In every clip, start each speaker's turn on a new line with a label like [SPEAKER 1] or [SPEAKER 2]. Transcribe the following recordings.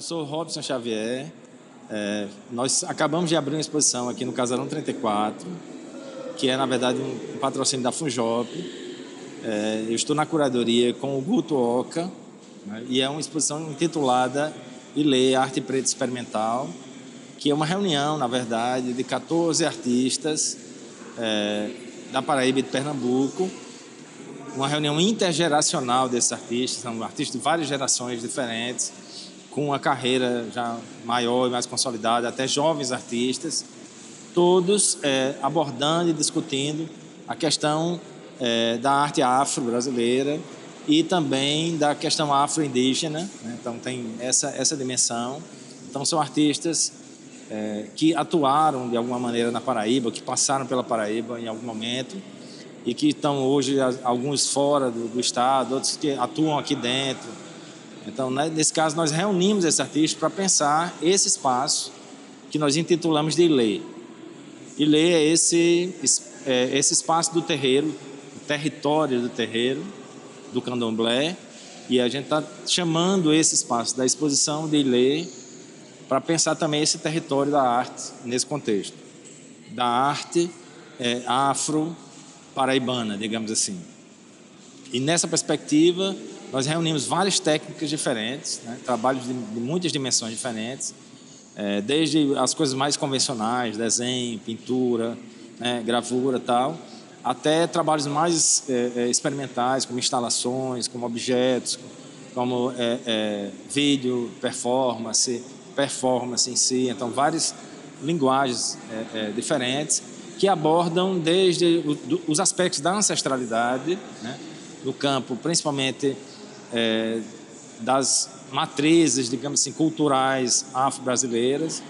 [SPEAKER 1] sou Robson Xavier. Nós acabamos de abrir uma exposição aqui no Casarão 34, que é, na verdade, um patrocínio da Funjop. Eu estou na curadoria com o Guto Oca, né, e é uma exposição intitulada Ilê, Arte Preta Experimental, que é uma reunião, na verdade, de 14 artistas da Paraíba e de Pernambuco, uma reunião intergeracional desses artistas, são artistas de várias gerações diferentes, com uma carreira já maior e mais consolidada, até jovens artistas, todos abordando e discutindo a questão da arte afro-brasileira e também da questão afro-indígena, né? Então tem essa dimensão. Então são artistas que atuaram de alguma maneira na Paraíba, que passaram pela Paraíba em algum momento e que estão hoje, alguns fora do estado, outros que atuam aqui dentro. Então, nesse caso, nós reunimos esses artistas para pensar esse espaço que nós intitulamos de Ilê. Ilê é esse espaço do terreiro, o território do terreiro, do candomblé, e a gente está chamando esse espaço da exposição de Ilê para pensar também esse território da arte nesse contexto, da arte afro-paraibana, digamos assim. E nessa perspectiva, nós reunimos várias técnicas diferentes, né? Trabalhos de muitas dimensões diferentes, desde as coisas mais convencionais, desenho, pintura, né? Gravura e tal, até trabalhos mais experimentais, como instalações, como objetos, como vídeo, performance em si. Então, várias linguagens diferentes que abordam desde os aspectos da ancestralidade, né? No campo, principalmente das matrizes, digamos assim, culturais afro-brasileiras,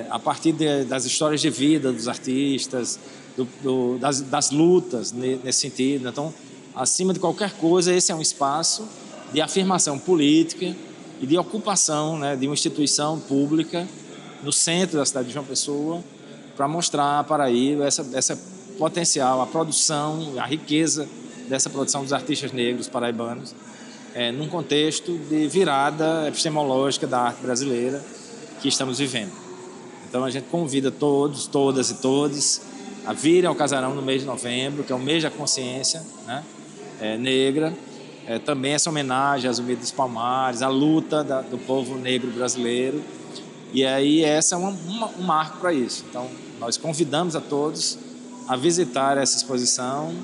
[SPEAKER 1] a partir das histórias de vida dos artistas, das lutas nesse sentido. Então, acima de qualquer coisa, esse é um espaço de afirmação política e de ocupação, né, de uma instituição pública no centro da cidade de João Pessoa, para mostrar a Paraíba essa potencial, a produção, a riqueza dessa produção dos artistas negros paraibanos, num contexto de virada epistemológica da arte brasileira que estamos vivendo. Então a gente convida todos, todas e todos a virem ao Casarão no mês de novembro, que é o mês da consciência, né, negra. Também essa homenagem a Zumbi dos Palmares, à luta do povo negro brasileiro. E aí essa é um marco para isso. Então nós convidamos a todos a visitar essa exposição,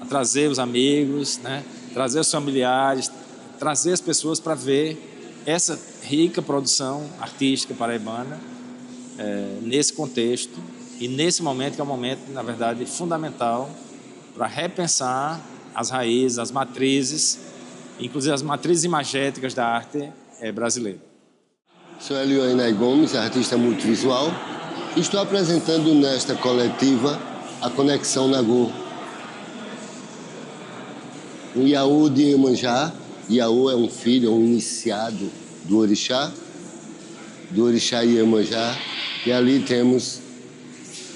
[SPEAKER 1] a trazer os amigos, né, trazer os familiares, trazer as pessoas para ver essa rica produção artística paraibana nesse contexto e nesse momento que é um momento, na verdade, fundamental para repensar as raízes, as matrizes, inclusive as matrizes imagéticas da arte brasileira.
[SPEAKER 2] Sou Elioenay Gomes, artista multivisual, e estou apresentando nesta coletiva a Conexão Nagô. Um Iaô de Iemanjá. Iaô é um filho, um iniciado do orixá Iemanjá, e ali temos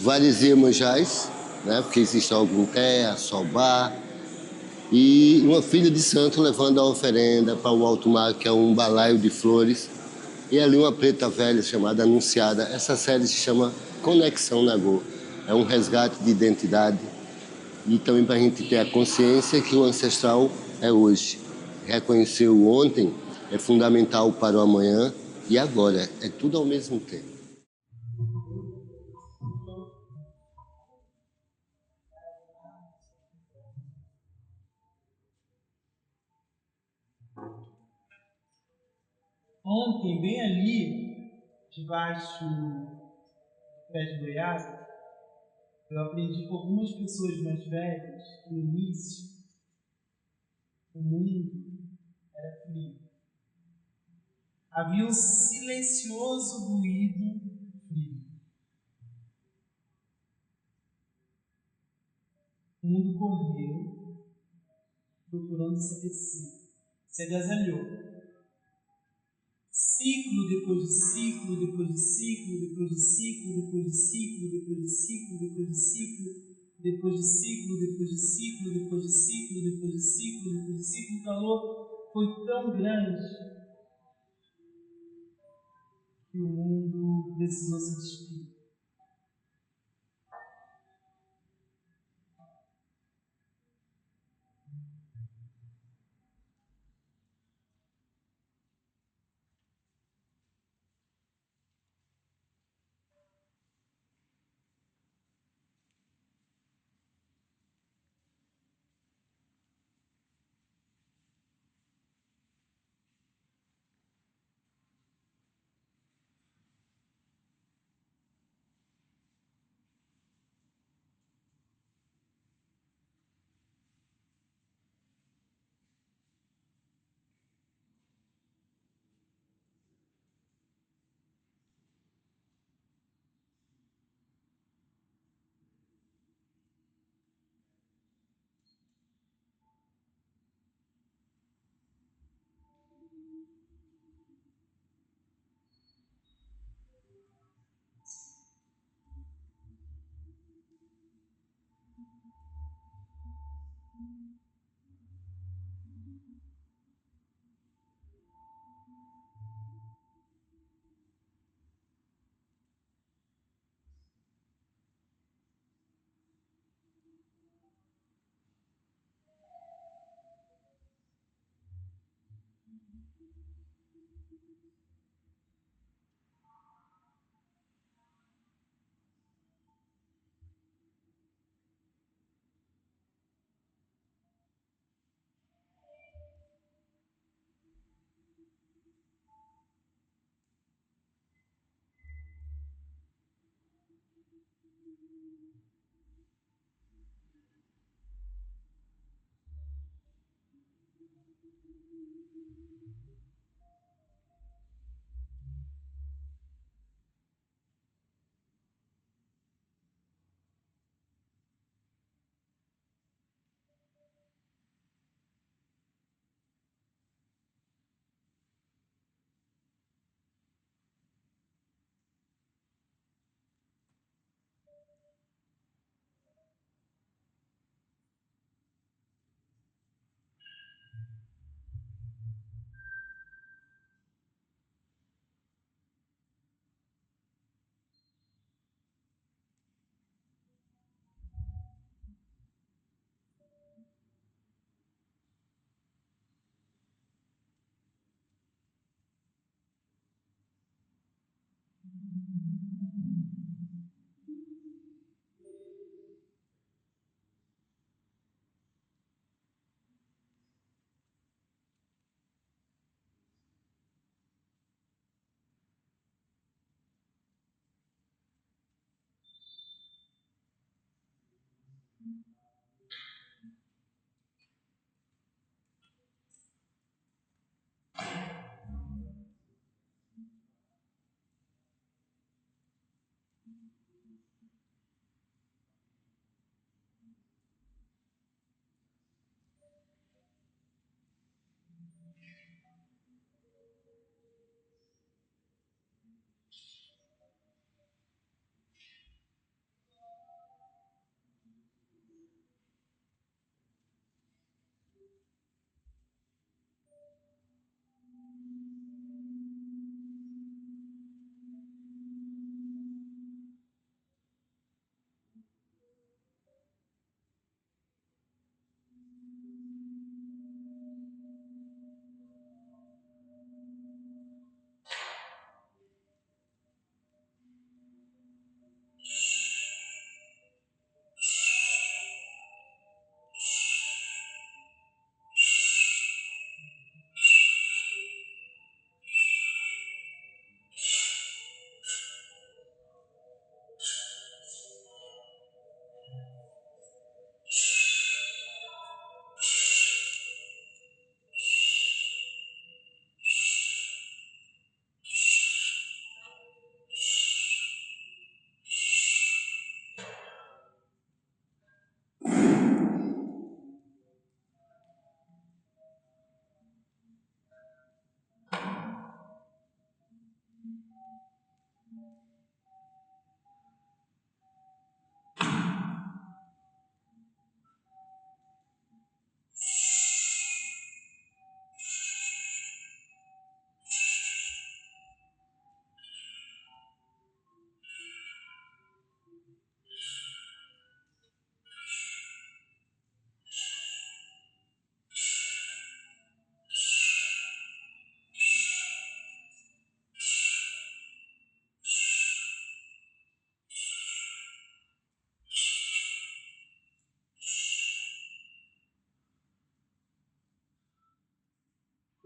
[SPEAKER 2] vários Iemanjás, né? Porque existe Ogum-Té, Sobá, e uma filha de santo levando a oferenda para o alto mar, que é um balaio de flores, e ali uma preta velha chamada Anunciada. Essa série se chama Conexão Nagô. É um resgate de identidade e também para a gente ter a consciência que o ancestral é hoje. Reconhecer o ontem é fundamental para o amanhã e agora. É tudo ao mesmo tempo.
[SPEAKER 3] Ontem, bem ali, debaixo do pé de goiaba, eu aprendi com algumas pessoas mais velhas que no início o mundo era frio. Havia um silencioso ruído frio. O mundo correu, procurando se aquecer, se agasalhou. Ciclo depois de ciclo, depois de ciclo, depois de ciclo, depois de ciclo, depois de ciclo, depois de ciclo, depois de ciclo, depois de ciclo, depois de ciclo, depois de ciclo, depois de ciclo, o calor foi tão grande que o mundo precisou se despir.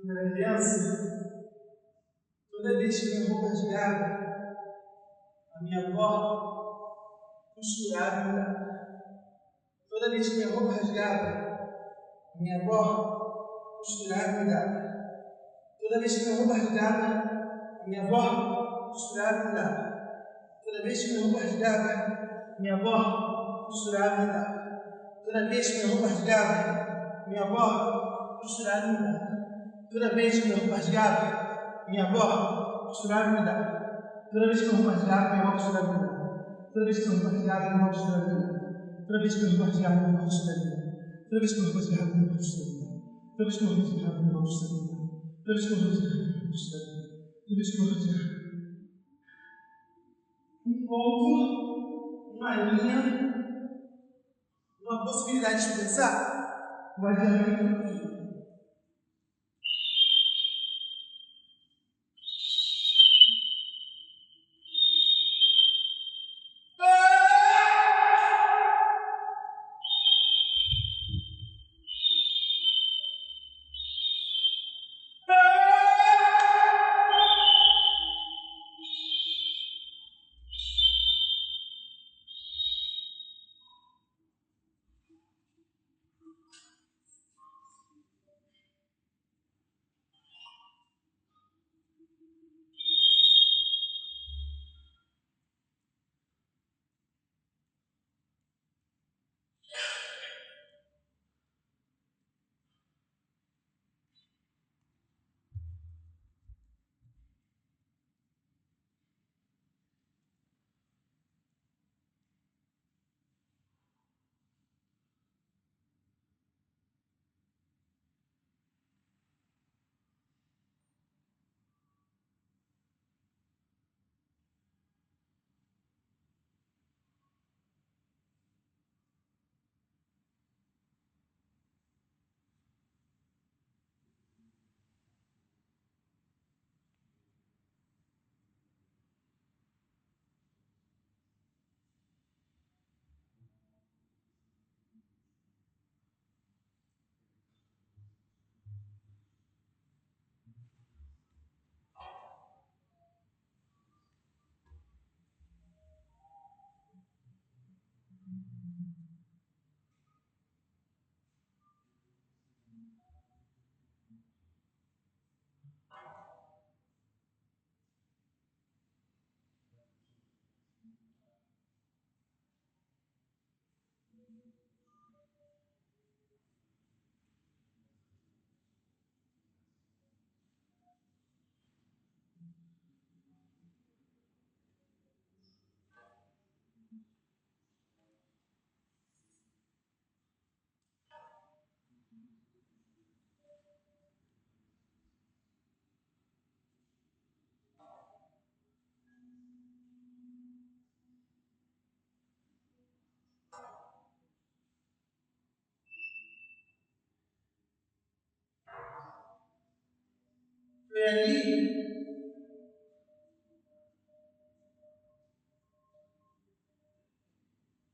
[SPEAKER 3] Quando era criança, toda vez que minha roupa rasgava, a minha avó costurava e me dava. Toda vez que minha roupa rasgava, a minha avó costurava e me dava. Toda vez que minha roupa rasgava, a minha avó costurava e me dava. Toda vez que minha roupa rasgava, minha avó costurava e me dava. Toda vez que minha roupa rasgava, minha avó costurava e me dava. Toda vez que minha roupa rasgava, minha avó costurava e me dava. Toda vez que minha roupa rasgava, minha avó costurava e me dava. Toda vez que minha roupa rasgava, minha avó costurava e me dava. Toda vez que minha roupa rasgava, minha avó costurava e me dava. Toda vez que minha roupa rasgava, minha avó costurava e me dava. Toda vez que minha roupa rasgava, minha avó costurava e me dava. Toda vez que minha roupa rasgava, minha avó costurava e me dava. Toda vez que minha roupa rasgava. Um ponto, uma linha, uma possibilidade de pensar, vai diante. Foi ali,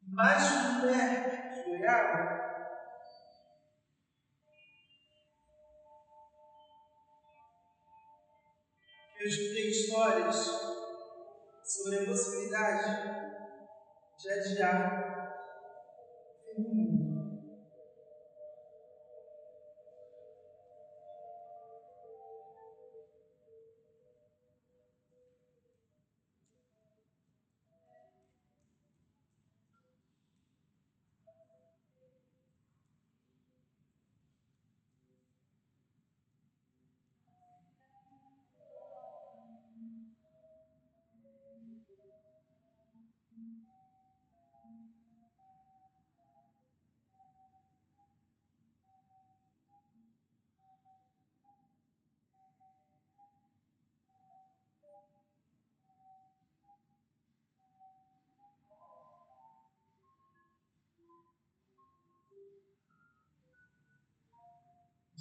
[SPEAKER 3] embaixo do pé de goiaba, que eu escutei histórias sobre a possibilidade de adiar o fim do mundo.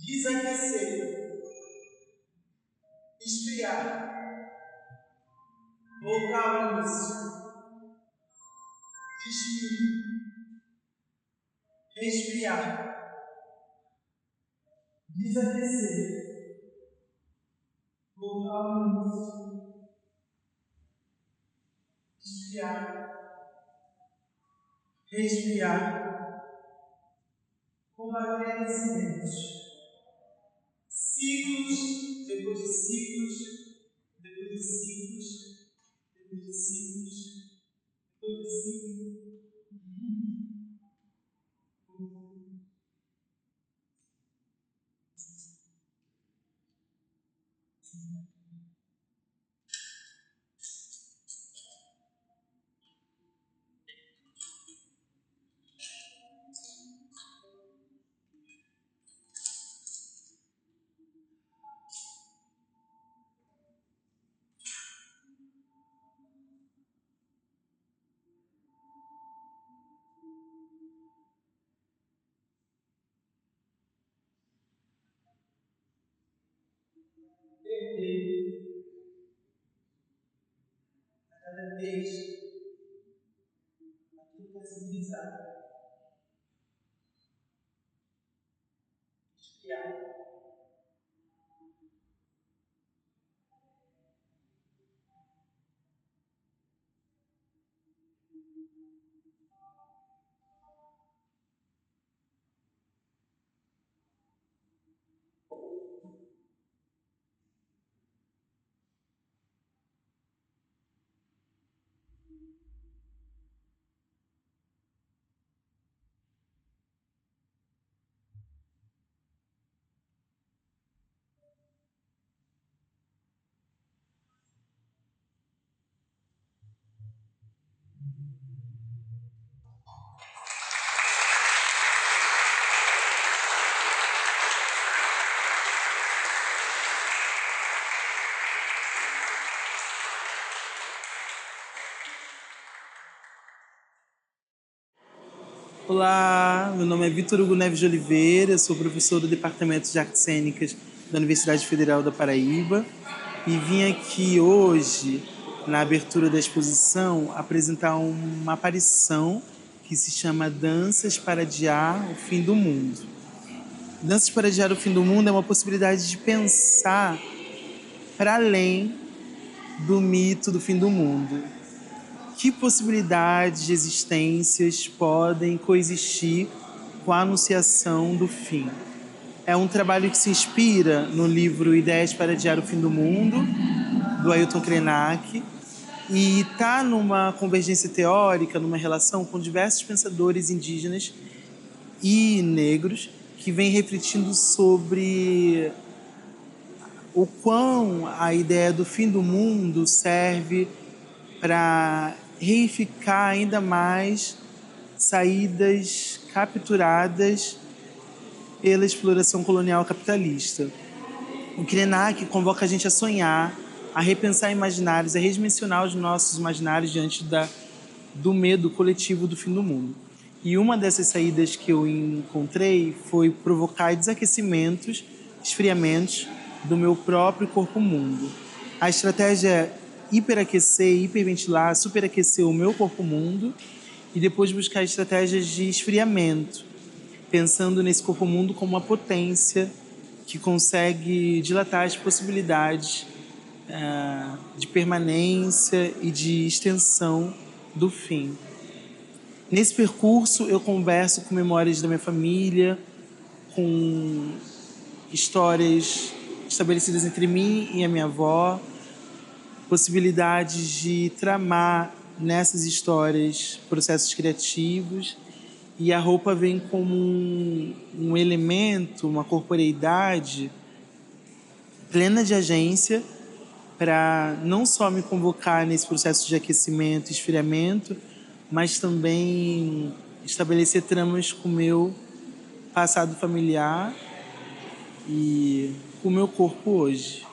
[SPEAKER 3] Desaquecer, esfriar, voltar ao início, despir, resfriar, desaquecer, voltar ao início, esfriar, respirar, combater acidentes, ciclos, depois de ciclos, depois de ciclos, depois de ciclos, depois de ciclos. Perder a cada vez aquilo que é civilizado, esfriar. Olá, meu nome é Vitor Hugo Neves de Oliveira, sou professor do Departamento de Artes Cênicas da Universidade Federal da Paraíba e vim aqui hoje, na abertura da exposição, apresentar uma aparição que se chama Danças para Adiar o Fim do Mundo. Danças para Adiar o Fim do Mundo é uma possibilidade de pensar para além do mito do fim do mundo. Que possibilidades de existências podem coexistir com a anunciação do fim? É um trabalho que se inspira no livro Ideias para Adiar o Fim do Mundo, do Ailton Krenak, e está numa convergência teórica, numa relação com diversos pensadores indígenas e negros que vêm refletindo sobre o quão a ideia do fim do mundo serve para reificar ainda mais saídas capturadas pela exploração colonial capitalista. O Krenak convoca a gente a sonhar, a repensar imaginários, a redimensionar os nossos imaginários diante do medo coletivo do fim do mundo. E uma dessas saídas que eu encontrei foi provocar desaquecimentos, esfriamentos do meu próprio corpo-mundo. A estratégia é hiperaquecer, hiperventilar, superaquecer o meu corpo-mundo e depois buscar estratégias de esfriamento, pensando nesse corpo-mundo como uma potência que consegue dilatar as possibilidades de permanência e de extensão do fim. Nesse percurso, eu converso com memórias da minha família, com histórias estabelecidas entre mim e a minha avó, possibilidades de tramar nessas histórias processos criativos, e a roupa vem como um elemento, uma corporeidade plena de agência para não só me convocar nesse processo de aquecimento e esfriamento, mas também estabelecer tramas com o meu passado familiar e com o meu corpo hoje.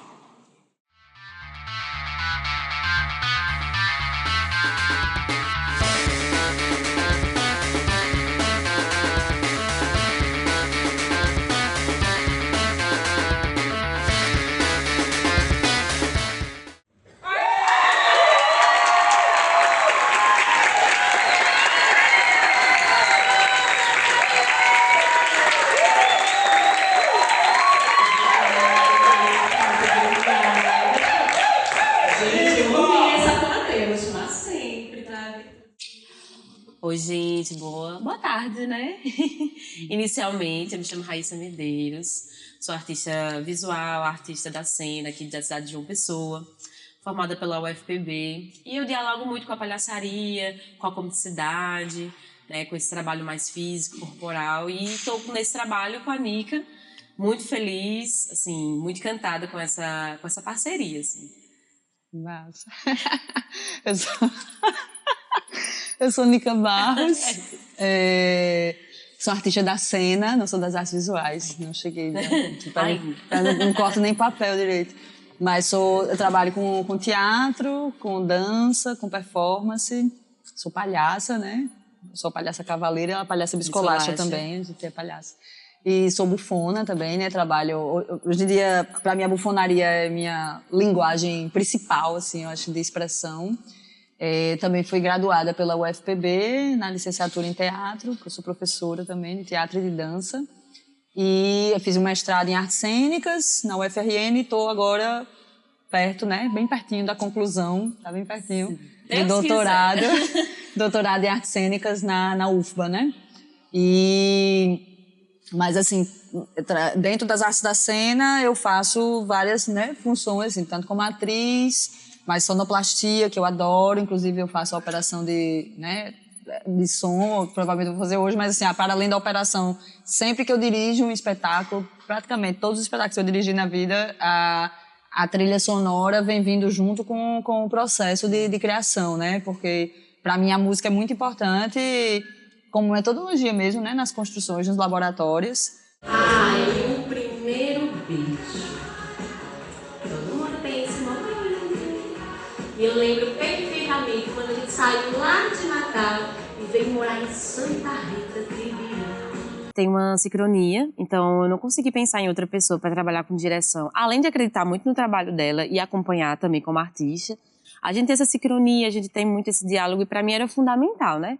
[SPEAKER 4] Oi, gente, boa tarde, né? Inicialmente, eu me chamo Raíssa Medeiros, sou artista visual, artista da cena aqui da cidade de João Pessoa, formada pela UFPB, e eu dialogo muito com a palhaçaria, com a comicidade, né, com esse trabalho mais físico, corporal, e estou nesse trabalho com a Nica, muito feliz, assim, muito encantada com essa parceria, assim.
[SPEAKER 5] Massa. Eu sou... Eu sou Nica Barros, sou artista da cena, não sou das artes visuais, não cheguei, não corto nem papel direito, mas eu trabalho com teatro, com dança, com performance, sou palhaça, né? Sou palhaça cavaleira, palhaça biscolacha também, a gente é palhaça. E sou bufona também, né? Trabalho, hoje em dia, para mim a bufonaria é minha linguagem principal, assim, eu acho, de expressão. Também fui graduada pela UFPB na licenciatura em teatro, que eu sou professora também de teatro e de dança. E eu fiz um mestrado em artes cênicas na UFRN e estou agora perto, né, bem pertinho da conclusão, tá bem pertinho, do doutorado, doutorado em artes cênicas na UFBA, né? Mas assim, dentro das artes da cena eu faço várias, né, funções, assim, tanto como atriz, mas sonoplastia, que eu adoro, inclusive eu faço a operação de som, provavelmente eu vou fazer hoje, mas assim, para além da operação, sempre que eu dirijo um espetáculo, praticamente todos os espetáculos que eu dirigi na vida, a trilha sonora vem vindo junto com o processo de criação, né? Porque para mim a música é muito importante, como metodologia mesmo, né? Nas construções, nos laboratórios.
[SPEAKER 4] Ai, o primeiro beijo. Todo mundo tem esse momento. E eu lembro perfeitamente quando a gente saiu lá de Natal e veio morar em Santa Rita de Ibirá. Tem uma sincronia, então eu não consegui pensar em outra pessoa para trabalhar com direção. Além de acreditar muito no trabalho dela e acompanhar também como artista, a gente tem essa sincronia, a gente tem muito esse diálogo e para mim era fundamental, né?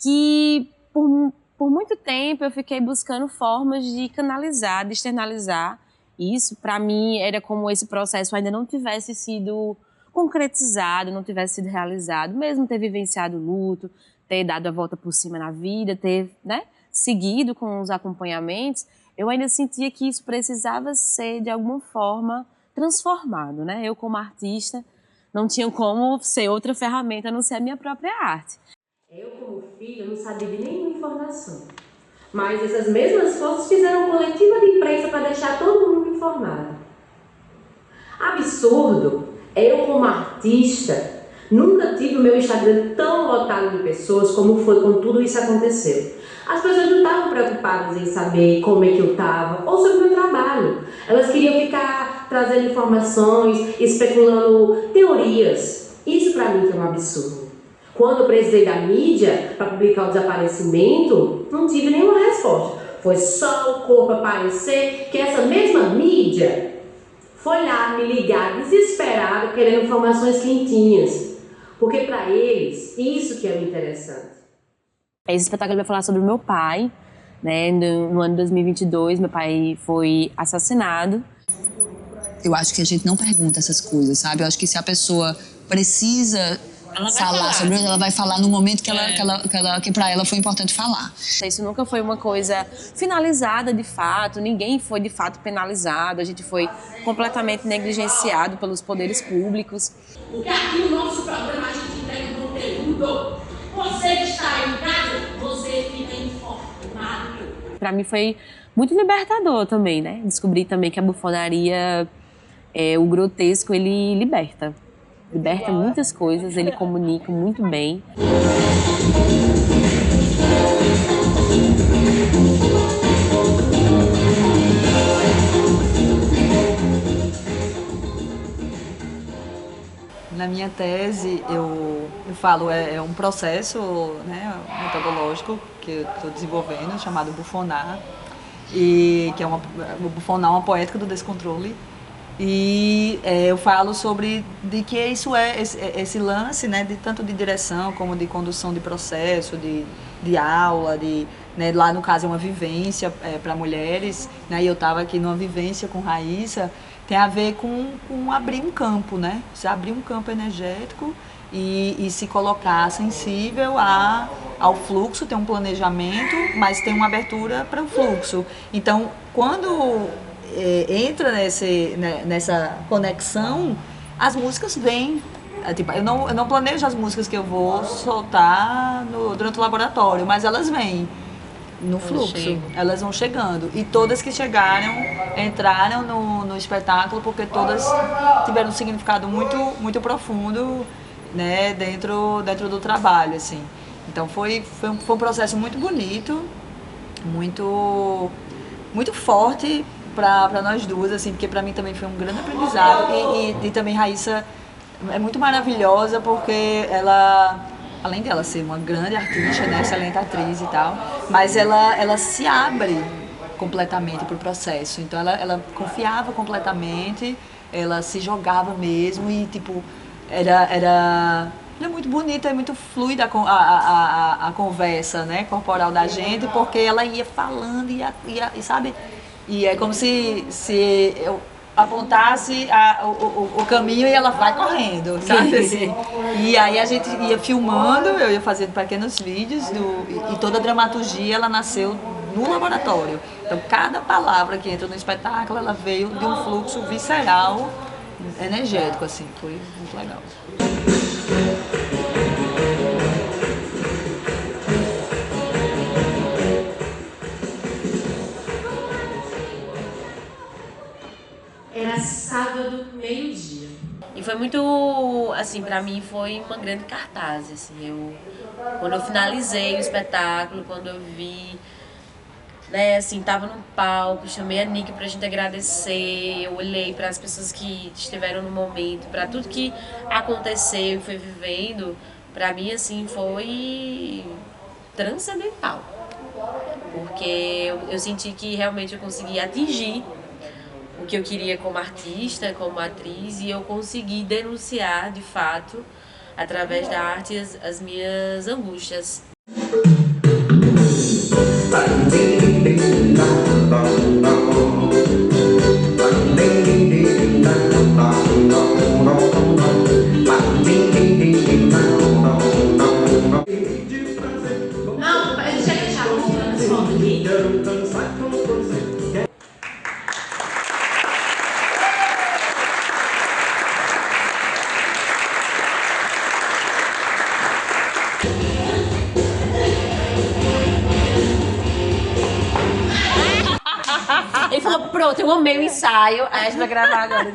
[SPEAKER 4] Que por muito tempo eu fiquei buscando formas de canalizar, de externalizar isso. Para mim era como esse processo ainda não tivesse sido concretizado, não tivesse sido realizado, mesmo ter vivenciado o luto, ter dado a volta por cima na vida, ter, né, seguido com os acompanhamentos, eu ainda sentia que isso precisava ser de alguma forma transformado, né? Eu como artista não tinha como ser outra ferramenta a não ser a minha própria arte. Eu, como filha, não sabia de nenhuma informação. Mas essas mesmas forças fizeram coletiva de imprensa para deixar todo mundo informado. Absurdo! Eu, como artista, nunca tive o meu Instagram tão lotado de pessoas como foi quando tudo isso aconteceu. As pessoas não estavam preocupadas em saber como é que eu estava ou sobre o meu trabalho. Elas queriam ficar trazendo informações, especulando teorias. Isso para mim que é um absurdo. Quando eu precisei da mídia para publicar o desaparecimento, não tive nenhuma resposta. Foi só o corpo aparecer que essa mesma mídia foi lá me ligar desesperado, querendo informações quentinhas. Porque para eles, isso que é o interessante. Esse espetáculo vai falar sobre o meu pai, né? No ano de 2022, meu pai foi assassinado.
[SPEAKER 5] Eu acho que a gente não pergunta essas coisas, sabe? Eu acho que se a pessoa precisa falar sobre isso, ela vai falar no momento que para ela foi importante falar.
[SPEAKER 4] Isso nunca foi uma coisa finalizada de fato, ninguém foi de fato penalizado, a gente foi completamente negligenciado pelos poderes públicos.
[SPEAKER 6] Porque aqui no nosso programa a gente entrega conteúdo. Você que está aí em casa, você fica informado.
[SPEAKER 4] Para mim foi muito libertador também, né? Descobri também que a bufonaria, o grotesco, ele liberta. Liberta muitas coisas, ele comunica muito bem.
[SPEAKER 5] Na minha tese, eu falo, é um processo, né, metodológico que eu estou desenvolvendo, chamado bufonar, e que é o bufonar, uma poética do descontrole. E eu falo sobre de que isso é esse lance, né, de tanto de direção como de condução de processo, de aula, né, lá no caso é uma vivência para mulheres, né, e eu estava aqui numa vivência com Raíssa, tem a ver com abrir um campo, né, você abrir um campo energético e se colocar sensível ao fluxo, tem um planejamento, mas tem uma abertura para o fluxo. Então, quando entra nessa conexão, as músicas vêm. Tipo, eu não planejo as músicas que eu vou soltar durante o laboratório, mas elas vêm no fluxo, elas vão chegando. E todas que chegaram, entraram no espetáculo, porque todas tiveram um significado muito, muito profundo, né, dentro do trabalho, assim. Então foi um processo muito bonito, muito, muito forte para nós duas, assim, porque para mim também foi um grande aprendizado. E também Raíssa é muito maravilhosa, porque ela, além dela ser uma grande artista, né, excelente atriz e tal, mas ela se abre completamente para o processo. Então ela confiava completamente, ela se jogava mesmo e, tipo, era muito bonita e muito fluida a conversa, né, corporal da gente, porque ela ia falando e sabe, e é como se eu apontasse o caminho e ela vai correndo, sabe assim? E aí a gente ia filmando, eu ia fazendo pequenos vídeos e toda a dramaturgia ela nasceu no laboratório. Então cada palavra que entra no espetáculo ela veio de um fluxo visceral, energético, assim, foi muito legal.
[SPEAKER 6] Era sábado, meio-dia. E foi muito, assim, pra mim foi uma grande cartaz, assim, quando eu finalizei o espetáculo, quando eu vi, né, assim, tava no palco, chamei a Nick pra gente agradecer, eu olhei para as pessoas que estiveram no momento, pra tudo que aconteceu e foi vivendo, pra mim, assim, foi transcendental, porque eu senti que realmente eu consegui atingir o que eu queria como artista, como atriz, e eu consegui denunciar, de fato, através da arte, as minhas angústias.
[SPEAKER 4] Não, a gente vai deixar mostrando as fotos aqui.
[SPEAKER 6] Ele falou, pronto, eu amei o ensaio, aí a gente vai gravar agora.